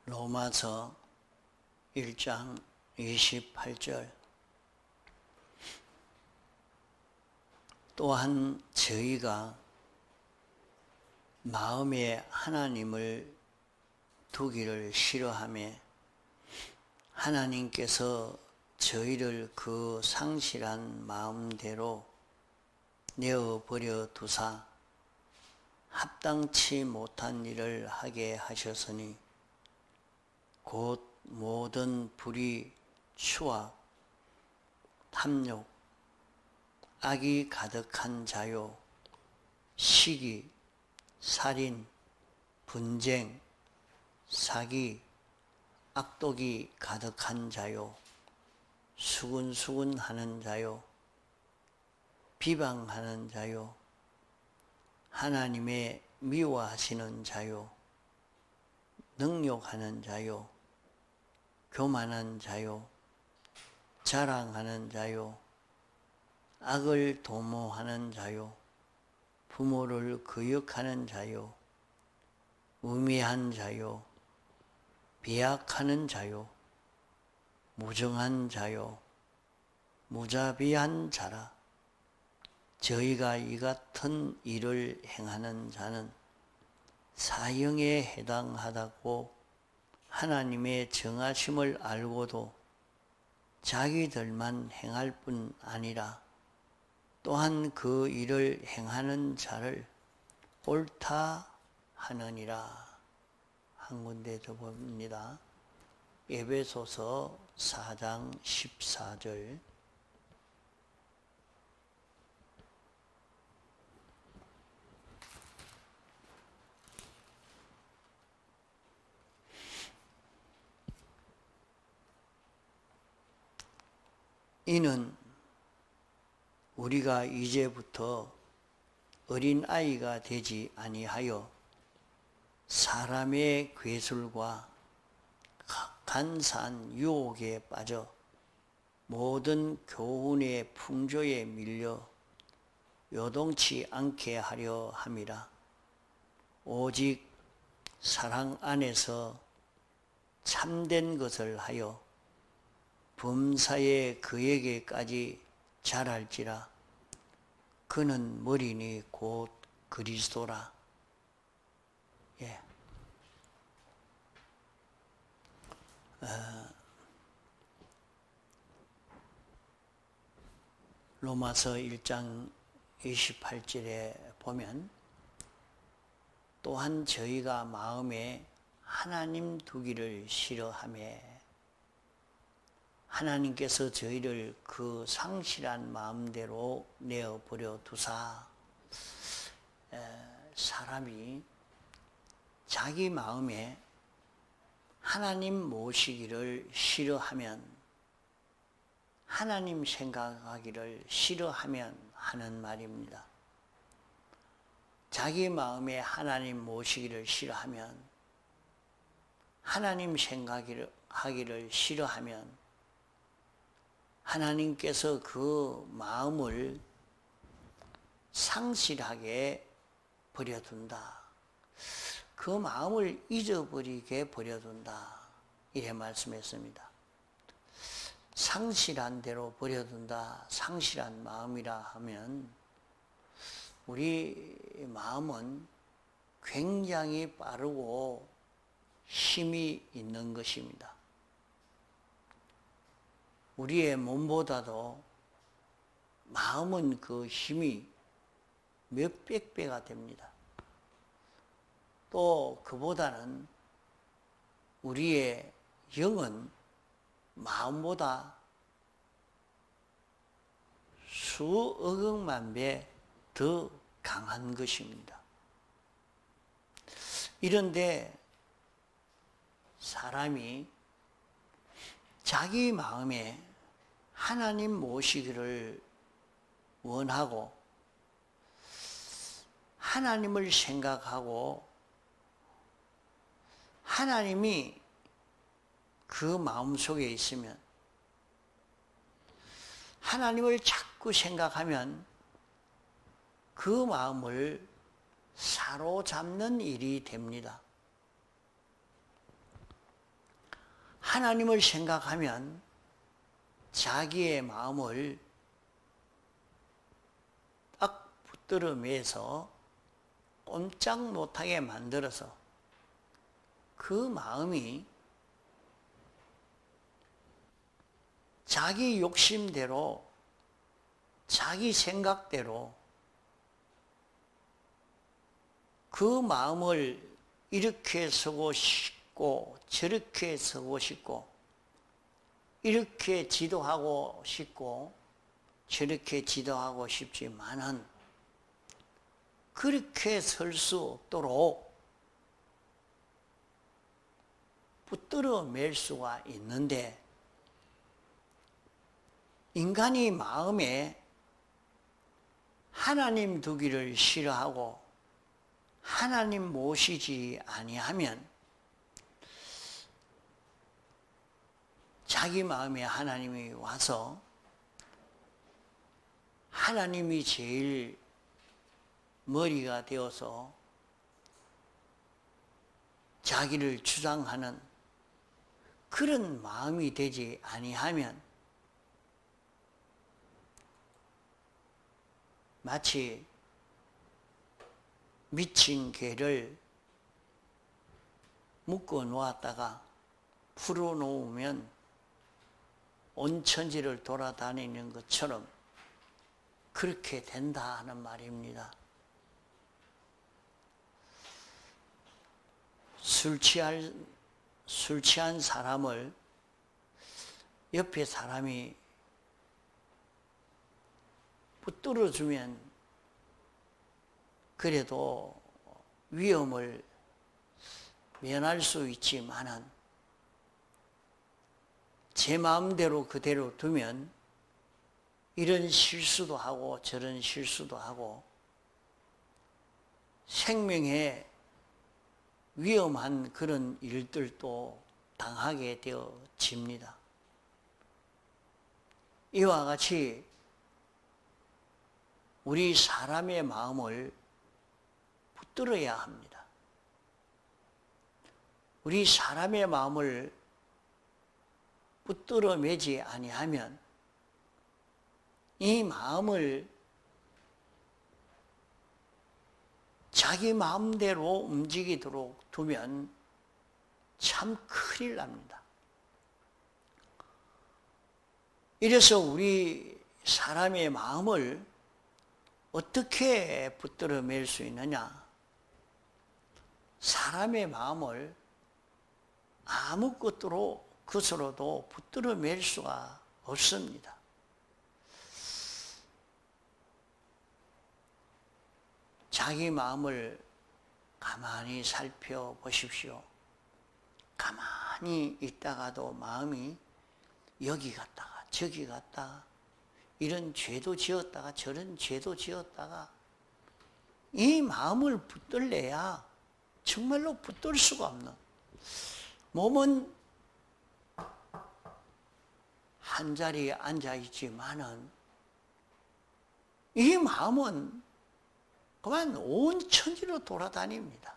로마서 1장 28절. 또한 저희가 마음에 하나님을 두기를 싫어하며 하나님께서 저희를 그 상실한 마음대로 내어버려 두사 합당치 못한 일을 하게 하셨으니 곧 모든 불의, 추악, 탐욕, 악이 가득한 자요, 시기, 살인, 분쟁, 사기, 악독이 가득한 자요, 수군수군하는 자요, 비방하는 자요, 하나님의 미워하시는 자요, 능욕하는 자요, 교만한 자요, 자랑하는 자요, 악을 도모하는 자요, 부모를 거역하는 자요, 우매한 자요, 비약하는 자요, 무정한 자요, 무자비한 자라. 저희가 이 같은 일을 행하는 자는 사형에 해당하다고 하나님의 정하심을 알고도 자기들만 행할 뿐 아니라 또한 그 일을 행하는 자를 옳다 하느니라. 한 군데 더 봅니다. 에베소서 4장 14절. 이는 우리가 이제부터 어린아이가 되지 아니하여 사람의 괴술과 간사한 유혹에 빠져 모든 교훈의 풍조에 밀려 요동치 않게 하려 함이라. 오직 사랑 안에서 참된 것을 하여 범사에 그에게까지 자랄지라. 그는 머리니 곧 그리스도라. 예. 로마서 1장 28절에 보면 또한 저희가 마음에 하나님 두기를 싫어하며 하나님께서 저희를 그 상실한 마음대로 내어버려 두사. 사람이 자기 마음에 하나님 모시기를 싫어하면, 하나님 생각하기를 싫어하면 하는 말입니다. 자기 마음에 하나님 모시기를 싫어하면, 하나님 생각하기를 싫어하면 하나님께서 그 마음을 상실하게 버려둔다. 그 마음을 잊어버리게 버려둔다. 이래 말씀했습니다. 상실한 대로 버려둔다. 상실한 마음이라 하면 우리 마음은 굉장히 빠르고 힘이 있는 것입니다. 우리의 몸보다도 마음은 그 힘이 몇백 배가 됩니다. 또 그보다는 우리의 영은 마음보다 수억억만 배 더 강한 것입니다. 이런데 사람이 자기 마음에 하나님 모시기를 원하고 하나님을 생각하고 하나님이 그 마음속에 있으면 하나님을 자꾸 생각하면 그 마음을 사로잡는 일이 됩니다. 하나님을 생각하면 자기의 마음을 딱 붙들어 매서 꼼짝 못하게 만들어서 그 마음이 자기 욕심대로, 자기 생각대로 그 마음을 이렇게 서고 싶고 저렇게 서고 싶고 이렇게 지도하고 싶고 저렇게 지도하고 싶지만은 그렇게 설 수 없도록 붙들어 맬 수가 있는데, 인간이 마음에 하나님 두기를 싫어하고 하나님 모시지 아니하면 자기 마음에 하나님이 와서 하나님이 제일 머리가 되어서 자기를 주장하는 그런 마음이 되지 아니하면 마치 미친 개를 묶어 놓았다가 풀어 놓으면 온 천지를 돌아다니는 것처럼 그렇게 된다 하는 말입니다. 술 취한 사람을 옆에 사람이 붙들어주면 그래도 위험을 면할 수 있지만은 제 마음대로 그대로 두면 이런 실수도 하고 저런 실수도 하고 생명에 위험한 그런 일들도 당하게 되어집니다. 이와 같이 우리 사람의 마음을 붙들어야 합니다. 우리 사람의 마음을 붙들어 매지 아니하면 이 마음을 자기 마음대로 움직이도록 두면 참 큰일 납니다. 이래서 우리 사람의 마음을 어떻게 붙들어 맬 수 있느냐? 사람의 마음을 아무 것으로도 붙들어 맬 수가 없습니다. 자기 마음을 가만히 살펴보십시오. 가만히 있다가도 마음이 여기 갔다가 저기 갔다가 이런 죄도 지었다가 저런 죄도 지었다가 이 마음을 붙들래야 정말로 붙들 수가 없는, 몸은 한 자리에 앉아 있지만은 이 마음은 그만 온 천지로 돌아다닙니다.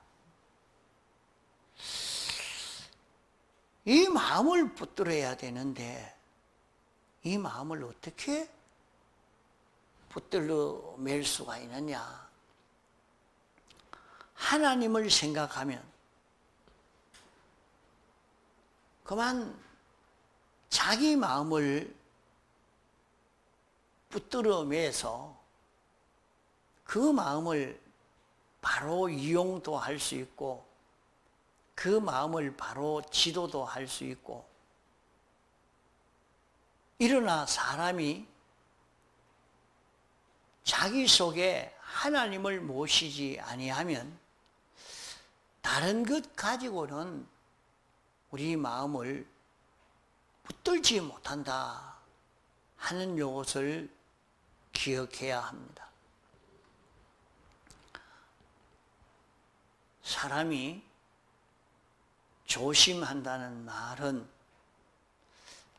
이 마음을 붙들어야 되는데 이 마음을 어떻게 붙들어 맬 수가 있느냐? 하나님을 생각하면 그만 자기 마음을 붙들어 매서 그 마음을 바로 이용도 할 수 있고 그 마음을 바로 지도도 할 수 있고, 일어나 사람이 자기 속에 하나님을 모시지 아니하면 다른 것 가지고는 우리 마음을 붙들지 못한다 하는 것을 기억해야 합니다. 사람이 조심한다는 말은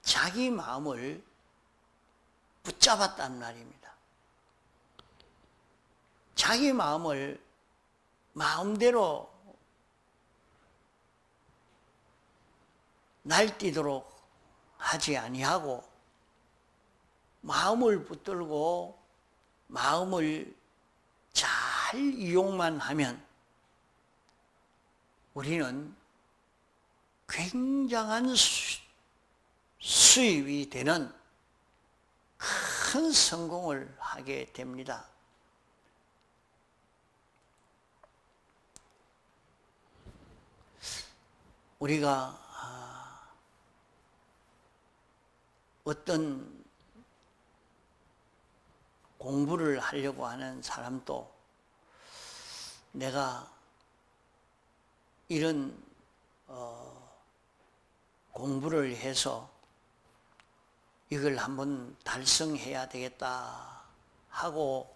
자기 마음을 붙잡았단 말입니다. 자기 마음을 마음대로 날뛰도록 하지 아니하고 마음을 붙들고 마음을 잘 이용만 하면 우리는 굉장한 수입이 되는 큰 성공을 하게 됩니다. 우리가 어떤 공부를 하려고 하는 사람도 내가 이런 공부를 해서 이걸 한번 달성해야 되겠다 하고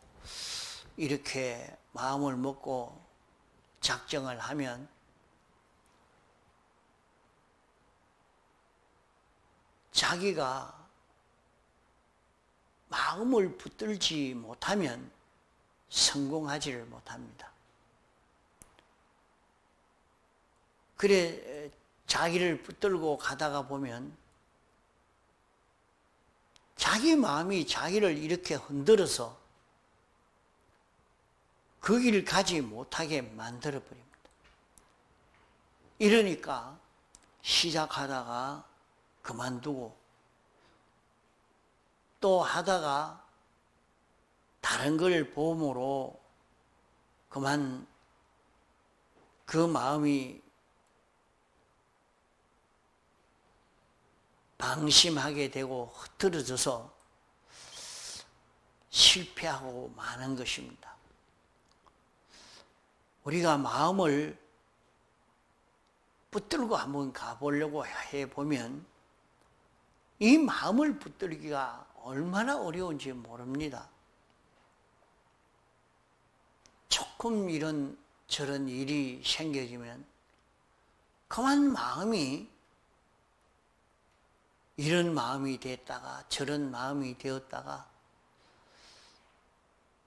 이렇게 마음을 먹고 작정을 하면 자기가 마음을 붙들지 못하면 성공하지를 못합니다. 그래 자기를 붙들고 가다가 보면 자기 마음이 자기를 이렇게 흔들어서 그 길을 가지 못하게 만들어 버립니다. 이러니까 시작하다가 그만두고 또 하다가 다른 걸 보험으로 그만 그 마음이 방심하게 되고 흐트러져서 실패하고 마는 것입니다. 우리가 마음을 붙들고 한번 가보려고 해보면 이 마음을 붙들기가 얼마나 어려운지 모릅니다. 조금 이런 저런 일이 생겨지면 그만 마음이 이런 마음이 됐다가 저런 마음이 되었다가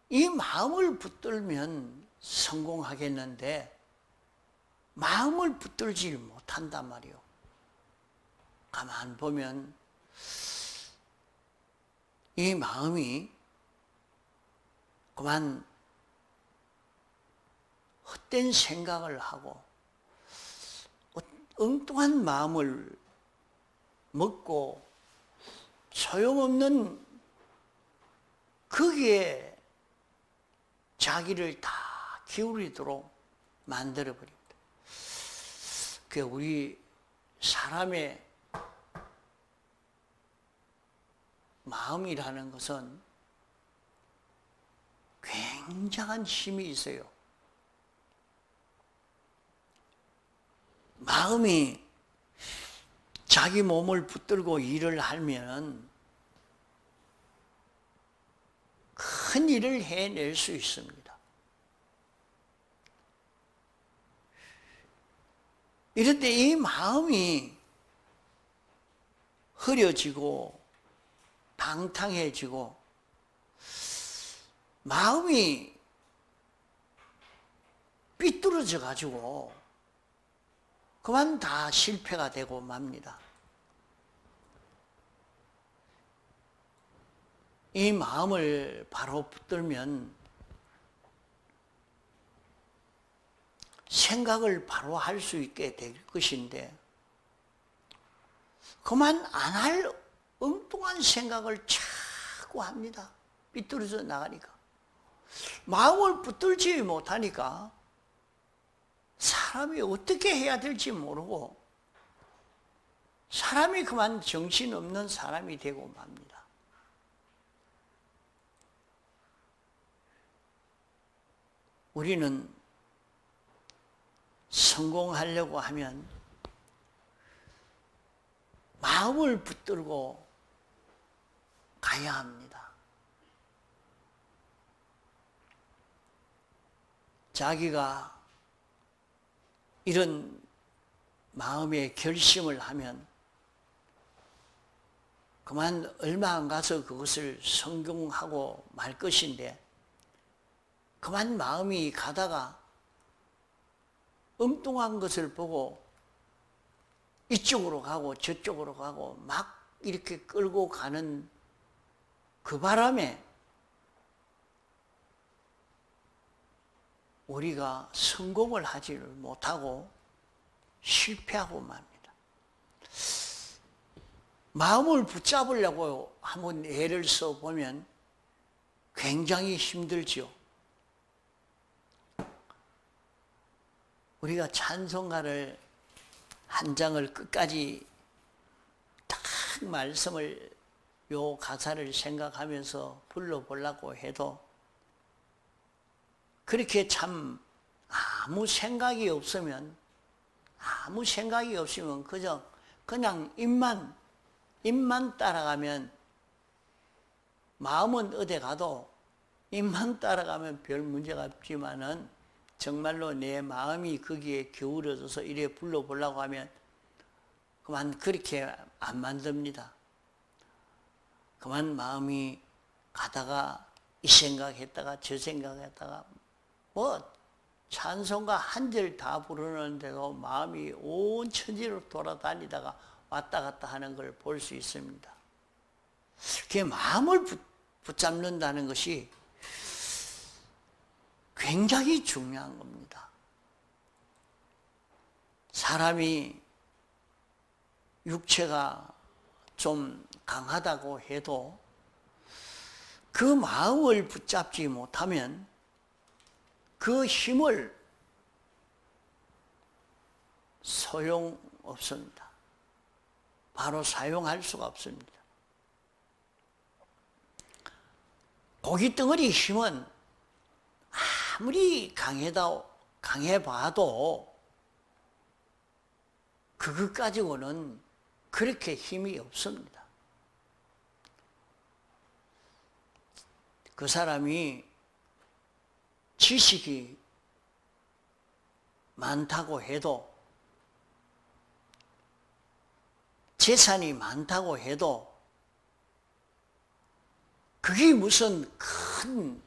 이 마음을 붙들면 성공하겠는데 마음을 붙들지 못한단 말이요. 가만 보면 이 마음이 그만 헛된 생각을 하고 엉뚱한 마음을 먹고 소용없는 거기에 자기를 다 기울이도록 만들어버립니다. 그 우리 사람의 마음이라는 것은 굉장한 힘이 있어요. 마음이 자기 몸을 붙들고 일을 하면 큰 일을 해낼 수 있습니다. 이런데 이 마음이 흐려지고 방탕해지고 마음이 삐뚤어져 가지고 그만 다 실패가 되고 맙니다. 이 마음을 바로 붙들면 생각을 바로 할 수 있게 될 것인데 그만 안 할 엉뚱한 생각을 자꾸 합니다. 삐뚤어져 나가니까. 마음을 붙들지 못하니까 사람이 어떻게 해야 될지 모르고 사람이 그만 정신없는 사람이 되고 맙니다. 우리는 성공하려고 하면 마음을 붙들고 가야 합니다. 자기가 이런 마음의 결심을 하면 그만 얼마 안 가서 그것을 성공하고 말 것인데 그만 마음이 가다가 엉뚱한 것을 보고 이쪽으로 가고 저쪽으로 가고 막 이렇게 끌고 가는 그 바람에 우리가 성공을 하지를 못하고 실패하고 맙니다. 마음을 붙잡으려고 한번 애를 써보면 굉장히 힘들지요. 우리가 찬송가를 한 장을 끝까지 딱 말씀을 요 가사를 생각하면서 불러보려고 해도 그렇게 참 아무 생각이 없으면 그냥 입만 따라가면 마음은 어디 가도 입만 따라가면 별 문제가 없지만은 정말로 내 마음이 거기에 기울어져서 이래 불러보려고 하면 그만 그렇게 안 만듭니다. 그만 마음이 가다가 이 생각했다가 저 생각했다가 뭐 찬송가 한 절 다 부르는데도 마음이 온 천지로 돌아다니다가 왔다 갔다 하는 걸 볼 수 있습니다. 그 마음을 붙잡는다는 것이 굉장히 중요한 겁니다. 사람이 육체가 좀 강하다고 해도 그 마음을 붙잡지 못하면 그 힘을 소용없습니다. 바로 사용할 수가 없습니다. 고깃덩어리 힘은 아무리 강해봐도 그것 가지고는 그렇게 힘이 없습니다. 그 사람이 지식이 많다고 해도 재산이 많다고 해도 그게 무슨 큰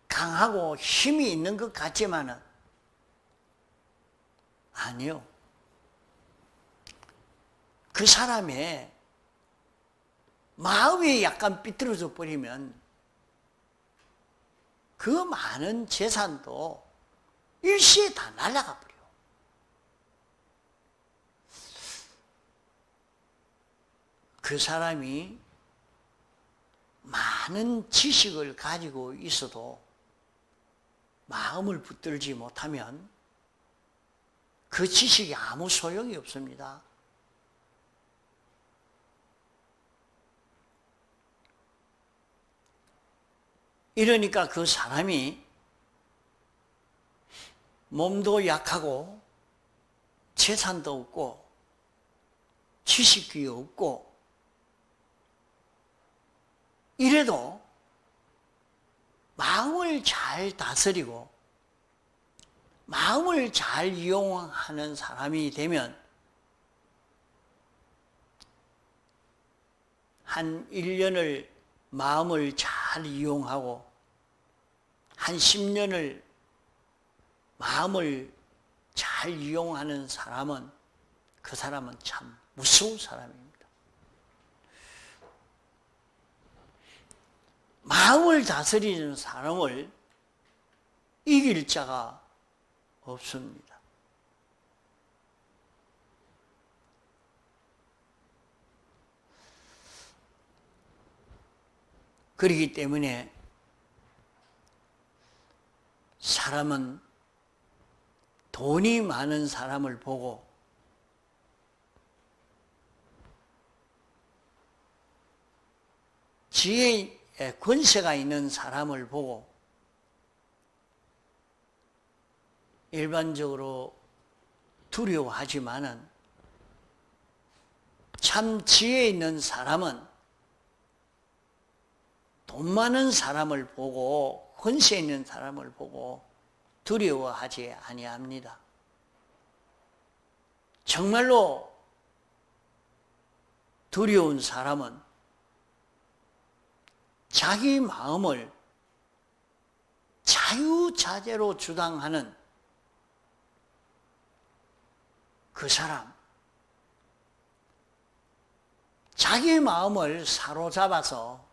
강하고 힘이 있는 것 같지만은 아니요. 그 사람의 마음이 약간 삐뚤어져 버리면 그 많은 재산도 일시에 다 날아가 버려요. 그 사람이 많은 지식을 가지고 있어도 마음을 붙들지 못하면 그 지식이 아무 소용이 없습니다. 이러니까 그 사람이 몸도 약하고 재산도 없고 지식이 없고 이래도 마음을 잘 다스리고 마음을 잘 이용하는 사람이 되면 한 1년을 마음을 잘 이용하고 한 10년을 마음을 잘 이용하는 사람은 그 사람은 참 무서운 사람입니다. 마음을 다스리는 사람을 이길 자가 없습니다. 그렇기 때문에 사람은 돈이 많은 사람을 보고 지혜의 권세가 있는 사람을 보고 일반적으로 두려워하지만은 참 지혜 있는 사람은 돈 많은 사람을 보고 권세 있는 사람을 보고 두려워하지 아니합니다. 정말로 두려운 사람은 자기 마음을 자유자재로 주장하는 그 사람, 자기 마음을 사로잡아서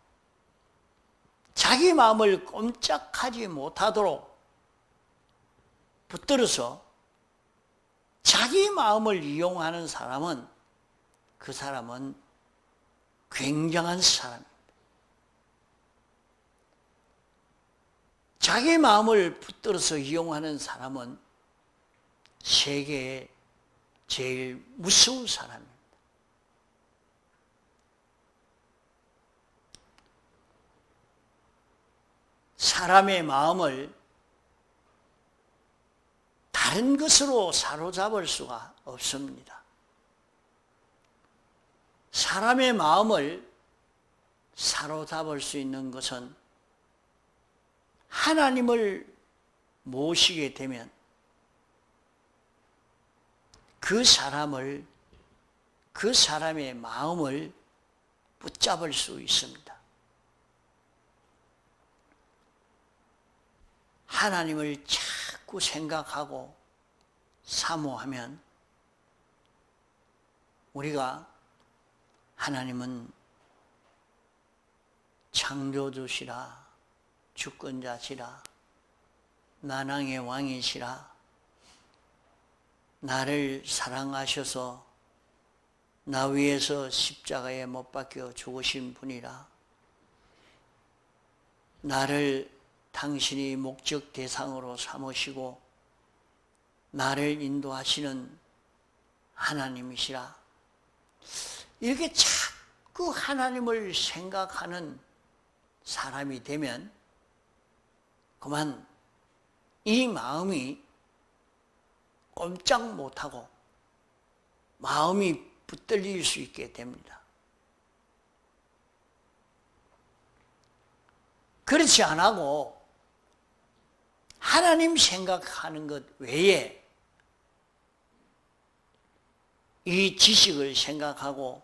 자기 마음을 꼼짝하지 못하도록 붙들어서 자기 마음을 이용하는 사람은, 그 사람은 굉장한 사람입니다. 자기 마음을 붙들어서 이용하는 사람은 세계에 제일 무서운 사람입니다. 사람의 마음을 다른 것으로 사로잡을 수가 없습니다. 사람의 마음을 사로잡을 수 있는 것은 하나님을 모시게 되면 그 사람을, 그 사람의 마음을 붙잡을 수 있습니다. 하나님을 자꾸 생각하고 사모하면 우리가, 하나님은 창조주시라, 주권자시라, 만왕의 왕이시라, 나를 사랑하셔서 나 위해서 십자가에 못 박혀 죽으신 분이라, 나를 당신이 목적 대상으로 삼으시고 나를 인도하시는 하나님이시라. 이렇게 자꾸 하나님을 생각하는 사람이 되면 그만 이 마음이 꼼짝 못하고 마음이 붙들릴 수 있게 됩니다. 그렇지 않고 하나님 생각하는 것 외에 이 지식을 생각하고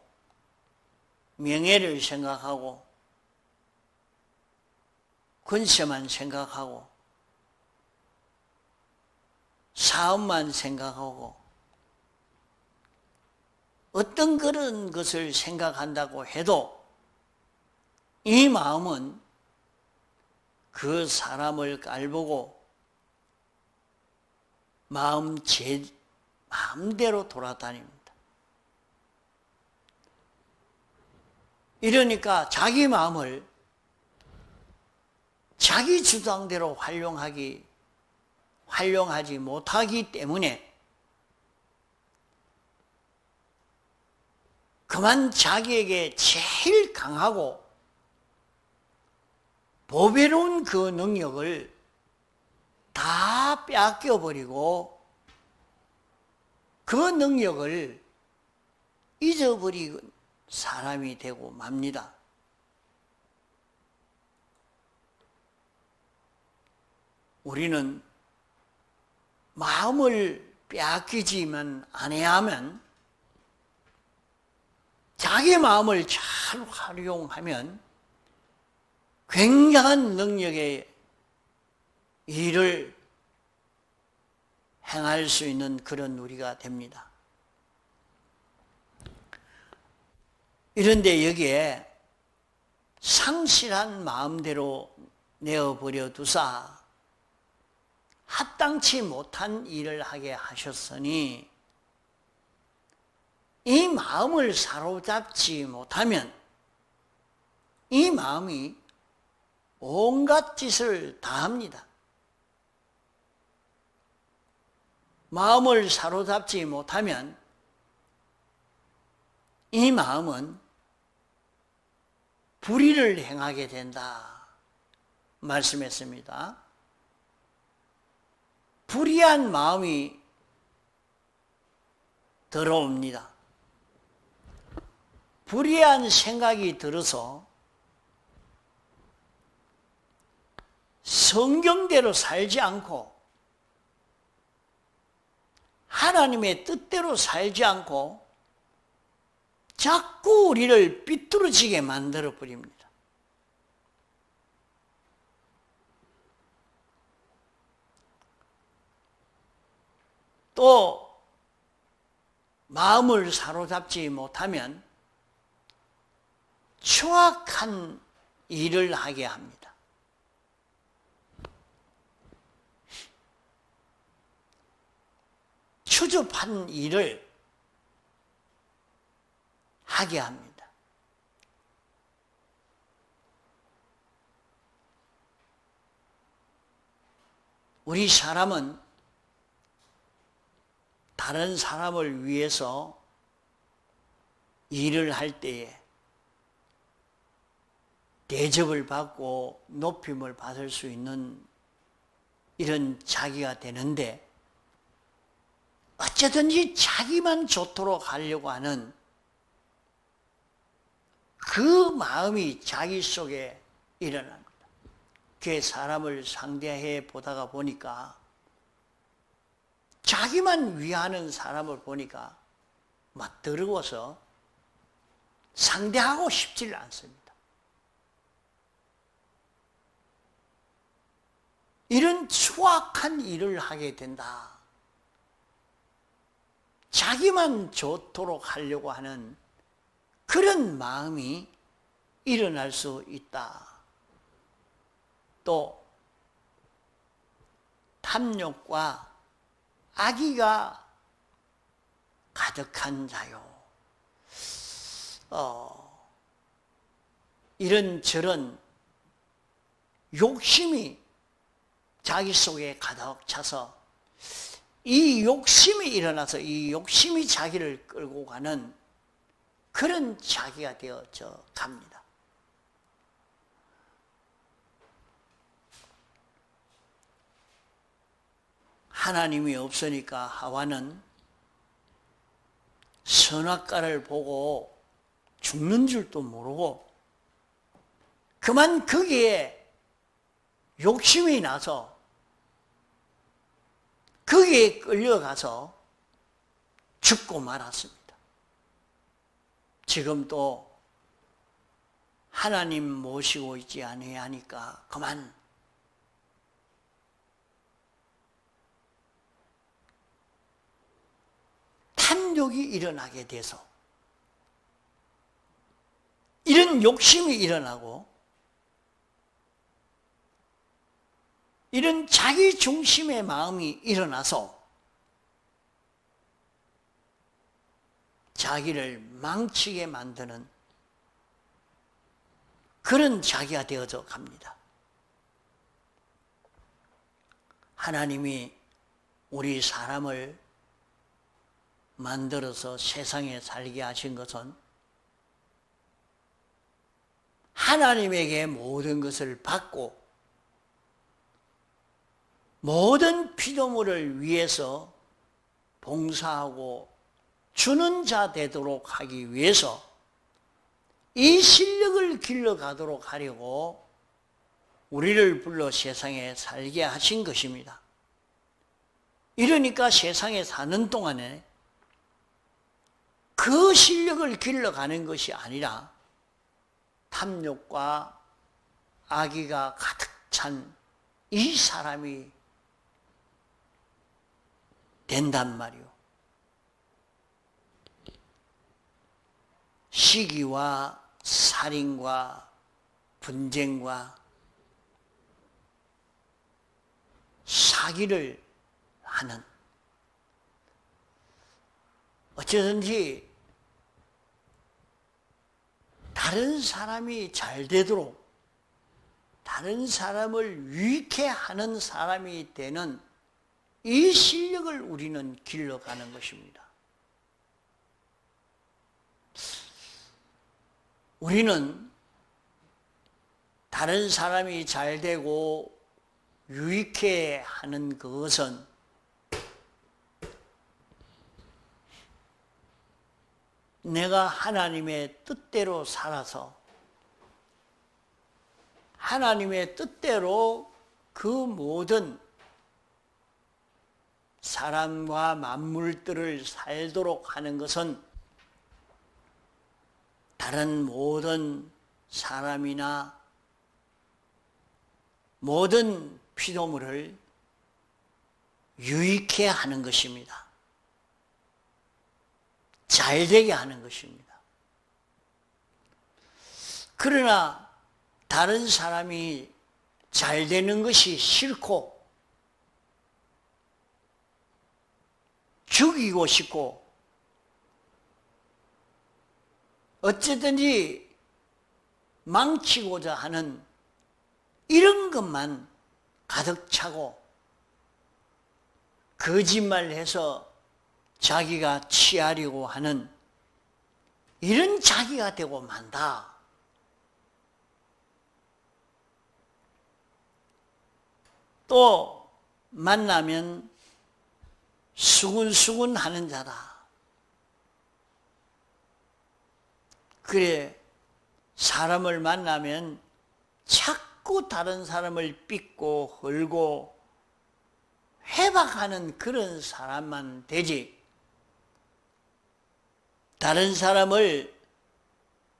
명예를 생각하고 권세만 생각하고 사업만 생각하고 어떤 그런 것을 생각한다고 해도 이 마음은 그 사람을 깔보고 마음대로 돌아다닙니다. 이러니까 자기 마음을 자기 주장대로 활용하지 못하기 때문에 그만 자기에게 제일 강하고 보배로운 그 능력을 다 빼앗겨버리고 그 능력을 잊어버리는 사람이 되고 맙니다. 우리는 마음을 빼앗기지만 아니하면, 자기 마음을 잘 활용하면 굉장한 능력의 일을 행할 수 있는 그런 우리가 됩니다. 이런데 여기에 상실한 마음대로 내어버려 두사 합당치 못한 일을 하게 하셨으니 이 마음을 사로잡지 못하면 이 마음이 온갖 짓을 다 합니다. 마음을 사로잡지 못하면 이 마음은 불의를 행하게 된다 말씀했습니다. 불의한 마음이 들어옵니다. 불의한 생각이 들어서 성경대로 살지 않고 하나님의 뜻대로 살지 않고 자꾸 우리를 삐뚤어지게 만들어 버립니다. 또 마음을 사로잡지 못하면 추악한 일을 하게 합니다. 추접한 일을 하게 합니다. 우리 사람은 다른 사람을 위해서 일을 할 때에 대접을 받고 높임을 받을 수 있는 이런 자기가 되는데, 어쨌든지 자기만 좋도록 하려고 하는 그 마음이 자기 속에 일어납니다. 그 사람을 상대해 보다가 보니까 자기만 위하는 사람을 보니까 막 더러워서 상대하고 싶지를 않습니다. 이런 추악한 일을 하게 된다. 자기만 좋도록 하려고 하는 그런 마음이 일어날 수 있다. 또 탐욕과 악의가 가득한 자요. 이런저런 욕심이 자기 속에 가득 차서 이 욕심이 일어나서 이 욕심이 자기를 끌고 가는 그런 자기가 되어져 갑니다. 하나님이 없으니까 하와는 선악과를 보고 죽는 줄도 모르고 그만 거기에 욕심이 나서 거기에 끌려가서 죽고 말았습니다. 지금도 하나님 모시고 있지 아니하니까 그만 탐욕이 일어나게 돼서 이런 욕심이 일어나고 이런 자기 중심의 마음이 일어나서 자기를 망치게 만드는 그런 자기가 되어져 갑니다. 하나님이 우리 사람을 만들어서 세상에 살게 하신 것은 하나님에게 모든 것을 받고 모든 피조물을 위해서 봉사하고 주는 자 되도록 하기 위해서 이 실력을 길러가도록 하려고 우리를 불러 세상에 살게 하신 것입니다. 이러니까 세상에 사는 동안에 그 실력을 길러가는 것이 아니라 탐욕과 악의가 가득 찬 이 사람이 된단 말이요. 시기와 살인과 분쟁과 사기를 하는, 어쩌든지 다른 사람이 잘 되도록 다른 사람을 유익해 하는 사람이 되는 이 실력을 우리는 길러가는 것입니다. 우리는 다른 사람이 잘 되고 유익해 하는 그것은 내가 하나님의 뜻대로 살아서 하나님의 뜻대로 그 모든 사람과 만물들을 살도록 하는 것은 다른 모든 사람이나 모든 피조물을 유익해 하는 것입니다. 잘 되게 하는 것입니다. 그러나 다른 사람이 잘 되는 것이 싫고 죽이고 싶고 어쨌든지 망치고자 하는 이런 것만 가득 차고 거짓말해서 자기가 취하려고 하는 이런 자기가 되고 만다. 또 만나면 수군수군 하는 자다. 그래, 사람을 만나면 자꾸 다른 사람을 삐고 헐고 회박하는 그런 사람만 되지, 다른 사람을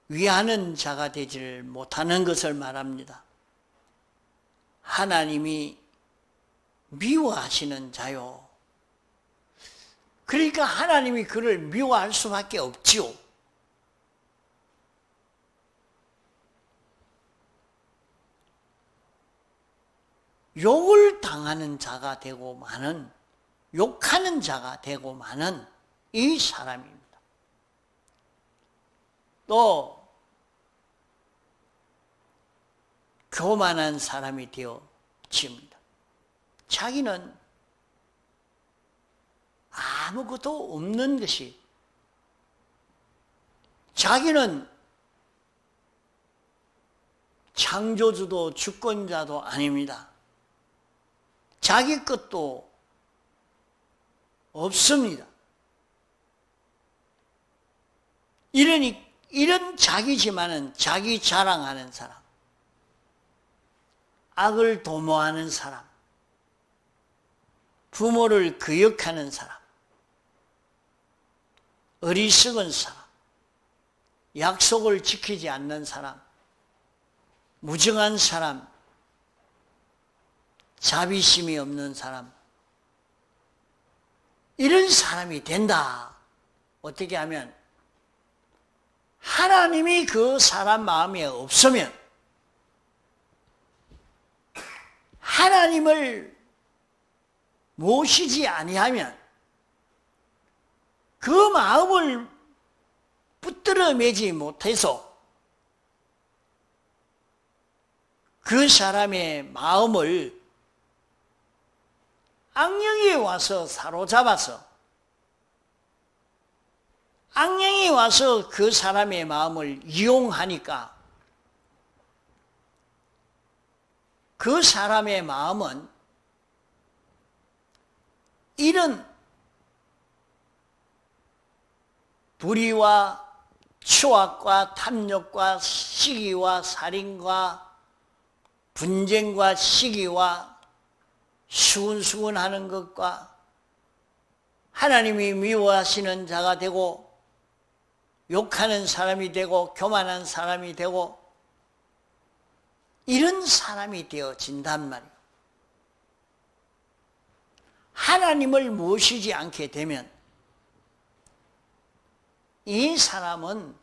위하는 자가 되지를 못하는 것을 말합니다. 하나님이 미워하시는 자요. 그러니까 하나님이 그를 미워할 수밖에 없지요. 욕을 당하는 자가 되고 많은, 욕하는 자가 되고 많은 이 사람입니다. 또 교만한 사람이 되어집니다. 자기는 아무것도 없는 것이, 자기는 창조주도 주권자도 아닙니다. 자기 것도 없습니다. 이런 자기지만은 자기 자랑하는 사람, 악을 도모하는 사람, 부모를 거역하는 사람, 어리석은 사람, 약속을 지키지 않는 사람, 무정한 사람, 자비심이 없는 사람, 이런 사람이 된다. 어떻게 하면? 하나님이 그 사람 마음에 없으면, 하나님을 모시지 아니하면 그 마음을 붙들어 매지 못해서 그 사람의 마음을 악령이 와서 사로잡아서, 악령이 와서 그 사람의 마음을 이용하니까 그 사람의 마음은 이런 불의와 추악과 탐욕과 시기와 살인과 분쟁과 시기와 수군수군하는 것과 하나님이 미워하시는 자가 되고 욕하는 사람이 되고 교만한 사람이 되고 이런 사람이 되어진단 말이에요. 하나님을 모시지 않게 되면 이 사람은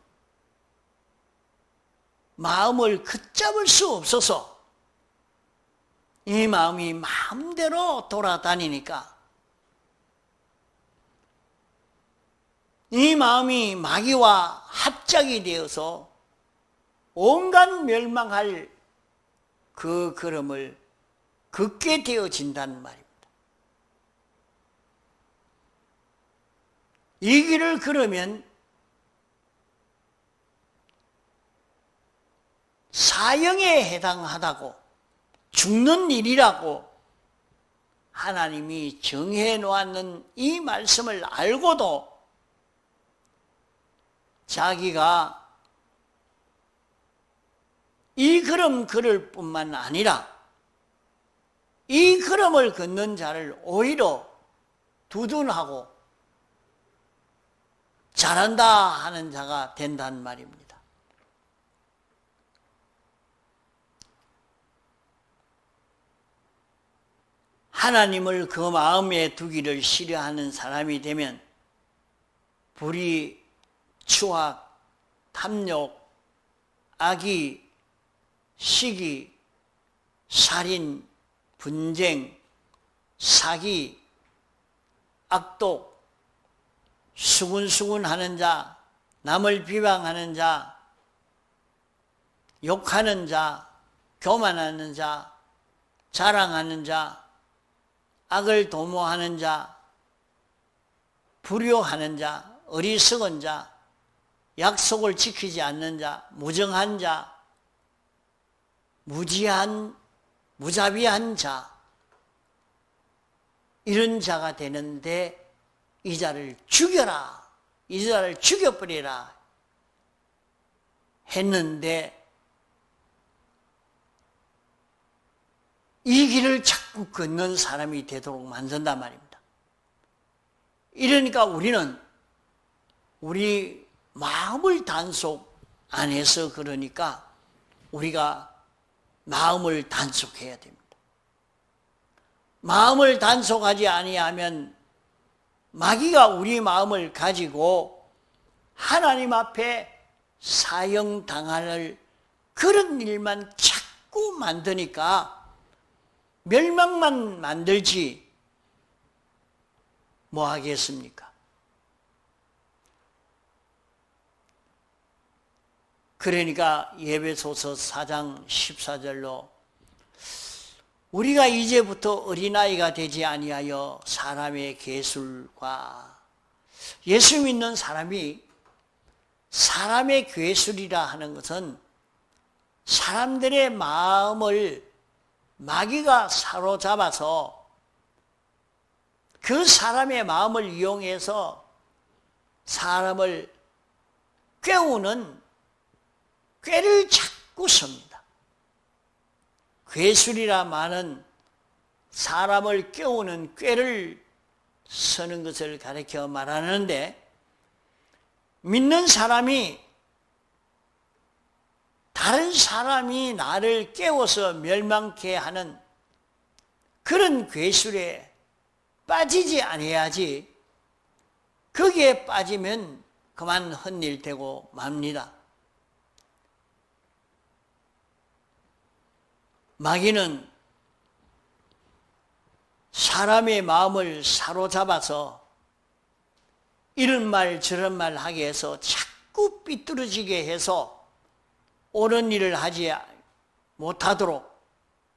마음을 걷잡을 수 없어서 이 마음이 마음대로 돌아다니니까 이 마음이 마귀와 합작이 되어서 온갖 멸망할 그 걸음을 걷게 되어진다는 말입니다. 이 길을 걸으면 사형에 해당하다고, 죽는 일이라고 하나님이 정해 놓았는 이 말씀을 알고도 자기가 이 걸음 걸을 뿐만 아니라 이 걸음을 걷는 자를 오히려 두둔하고 잘한다 하는 자가 된다는 말입니다. 하나님을 그 마음에 두기를 싫어하는 사람이 되면 불의, 추악, 탐욕, 악의, 시기, 살인, 분쟁, 사기, 악독, 수군수군하는 자, 남을 비방하는 자, 욕하는 자, 교만하는 자, 자랑하는 자, 악을 도모하는 자, 불효하는 자, 어리석은 자, 약속을 지키지 않는 자, 무정한 자, 무자비한 자, 이런 자가 되는데 이 자를 죽여라, 이 자를 죽여버리라 했는데 이 길을 자꾸 걷는 사람이 되도록 만든단 말입니다. 이러니까 우리는 우리 마음을 단속 안 해서 그러니까 우리가 마음을 단속해야 됩니다. 마음을 단속하지 아니하면 마귀가 우리 마음을 가지고 하나님 앞에 사형당할 그런 일만 자꾸 만드니까 멸망만 만들지 뭐 하겠습니까? 그러니까 에베소서 4장 14절로 우리가 이제부터 어린아이가 되지 아니하여 사람의 괴술과 예수 믿는 사람이 사람의 괴술이라 하는 것은 사람들의 마음을 마귀가 사로잡아서 그 사람의 마음을 이용해서 사람을 꾀우는 꾀를 자꾸 섭니다. 괴술이라 말은 사람을 깨우는 꾀를 서는 것을 가리켜 말하는데 믿는 사람이 다른 사람이 나를 깨워서 멸망케 하는 그런 괴술에 빠지지 아니해야지 거기에 빠지면 그만 헛일되고 맙니다. 마귀는 사람의 마음을 사로잡아서 이런 말 저런 말 하게 해서 자꾸 삐뚤어지게 해서 옳은 일을 하지 못하도록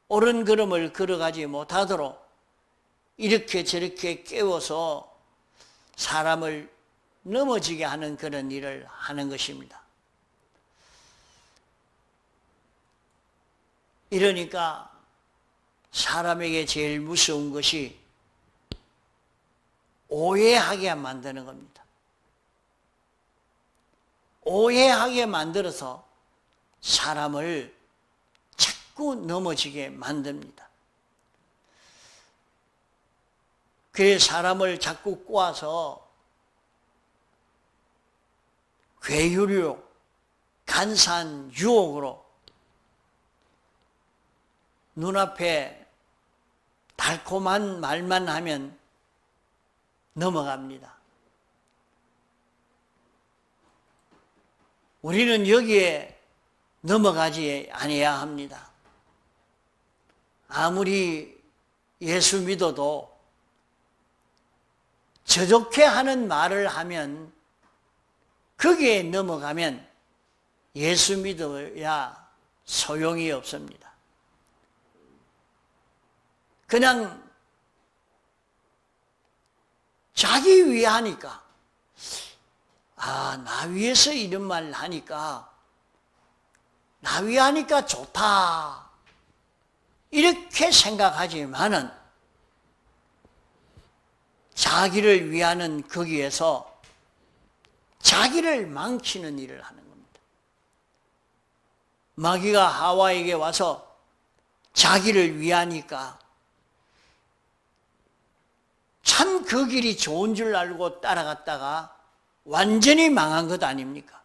옳은 걸음을 걸어가지 못하도록 이렇게 저렇게 깨워서 사람을 넘어지게 하는 그런 일을 하는 것입니다. 이러니까 사람에게 제일 무서운 것이 오해하게 만드는 겁니다. 오해하게 만들어서 사람을 자꾸 넘어지게 만듭니다. 그래서 사람을 자꾸 꼬아서 괴유류, 간사한 유혹으로 눈앞에 달콤한 말만 하면 넘어갑니다. 우리는 여기에 넘어가지 아니해야 합니다. 아무리 예수 믿어도 저좋게 하는 말을 하면 거기에 넘어가면 예수 믿어야 소용이 없습니다. 그냥 자기 위하니까 나 위해서 이런 말 하니까 나 위하니까 좋다 이렇게 생각하지만은 자기를 위하는 거기에서 자기를 망치는 일을 하는 겁니다. 마귀가 하와에게 와서 자기를 위하니까 참 그 길이 좋은 줄 알고 따라갔다가 완전히 망한 것 아닙니까?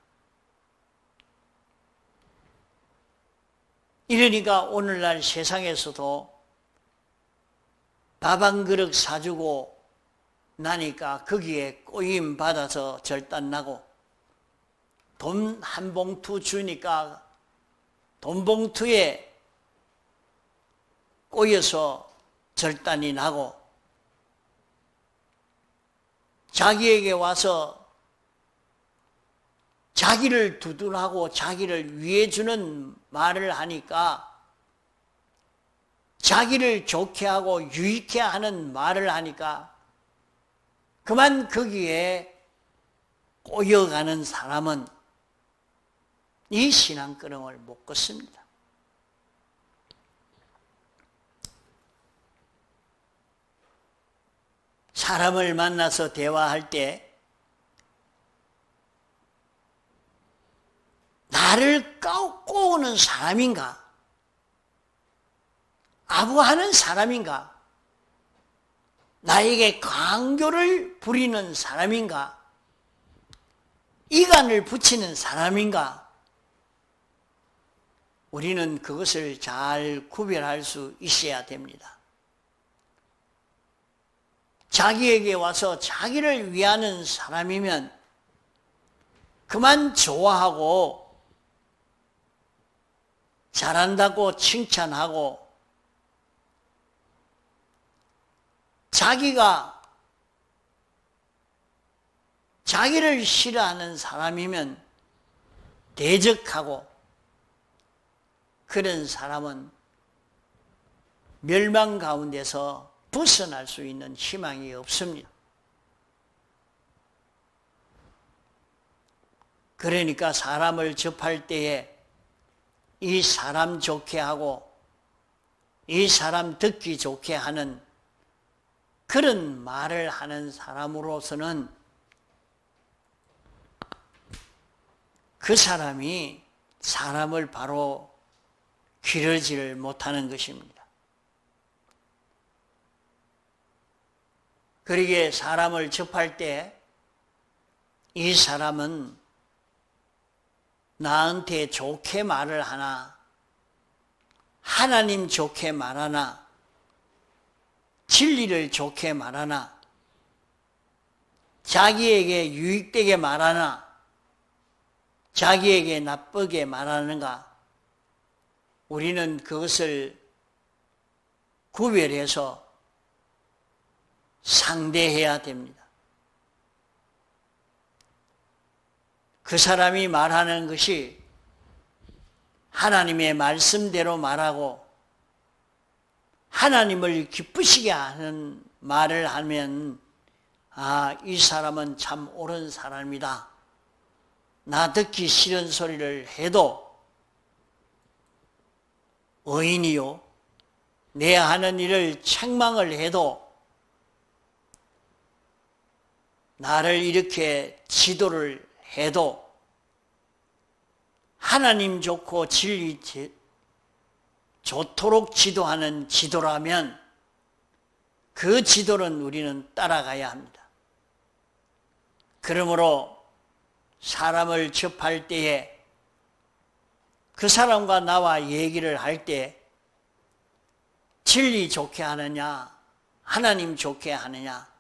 이러니까 오늘날 세상에서도 밥 한 그릇 사주고 나니까 거기에 꼬임 받아서 절단나고, 돈 한 봉투 주니까 돈 봉투에 꼬여서 절단이 나고, 자기에게 와서 자기를 두둔하고 자기를 위해주는 말을 하니까, 자기를 좋게 하고 유익해 하는 말을 하니까 그만 거기에 꼬여가는 사람은 이 신앙걸음을 못 걷습니다. 사람을 만나서 대화할 때 나를 꼬우는 사람인가? 아부하는 사람인가? 나에게 강교를 부리는 사람인가? 이간을 붙이는 사람인가? 우리는 그것을 잘 구별할 수 있어야 됩니다. 자기에게 와서 자기를 위하는 사람이면 그만 좋아하고 잘한다고 칭찬하고, 자기가 자기를 싫어하는 사람이면 대적하고, 그런 사람은 멸망 가운데서 벗어날 수 있는 희망이 없습니다. 그러니까 사람을 접할 때에 이 사람 좋게 하고 이 사람 듣기 좋게 하는 그런 말을 하는 사람으로서는 그 사람이 사람을 바로 기르지를 못하는 것입니다. 그러기에 사람을 접할 때 이 사람은 나한테 좋게 말을 하나, 하나님 좋게 말하나, 진리를 좋게 말하나, 자기에게 유익되게 말하나, 자기에게 나쁘게 말하는가, 우리는 그것을 구별해서 상대해야 됩니다. 그 사람이 말하는 것이 하나님의 말씀대로 말하고 하나님을 기쁘시게 하는 말을 하면, 아, 이 사람은 참 옳은 사람이다. 나 듣기 싫은 소리를 해도 의인이요, 내 하는 일을 책망을 해도 나를 이렇게 지도를 해도 하나님 좋고 진리 좋도록 지도하는 지도라면 그 지도는 우리는 따라가야 합니다. 그러므로 사람을 접할 때에 그 사람과 나와 얘기를 할 때 진리 좋게 하느냐, 하나님 좋게 하느냐,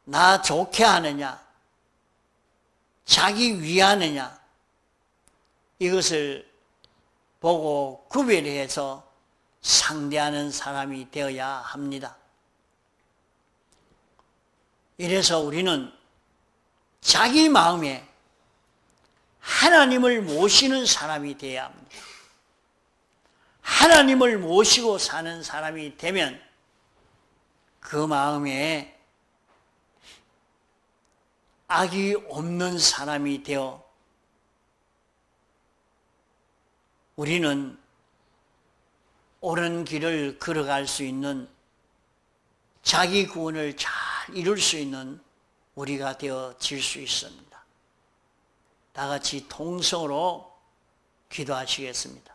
나 좋게 하느냐, 자기 위하느냐, 이것을 보고 구별해서 상대하는 사람이 되어야 합니다. 이래서 우리는 자기 마음에 하나님을 모시는 사람이 되어야 합니다. 하나님을 모시고 사는 사람이 되면 그 마음에 악이 없는 사람이 되어 우리는 옳은 길을 걸어갈 수 있는, 자기 구원을 잘 이룰 수 있는 우리가 되어질 수 있습니다. 다 같이 통성으로 기도하시겠습니다.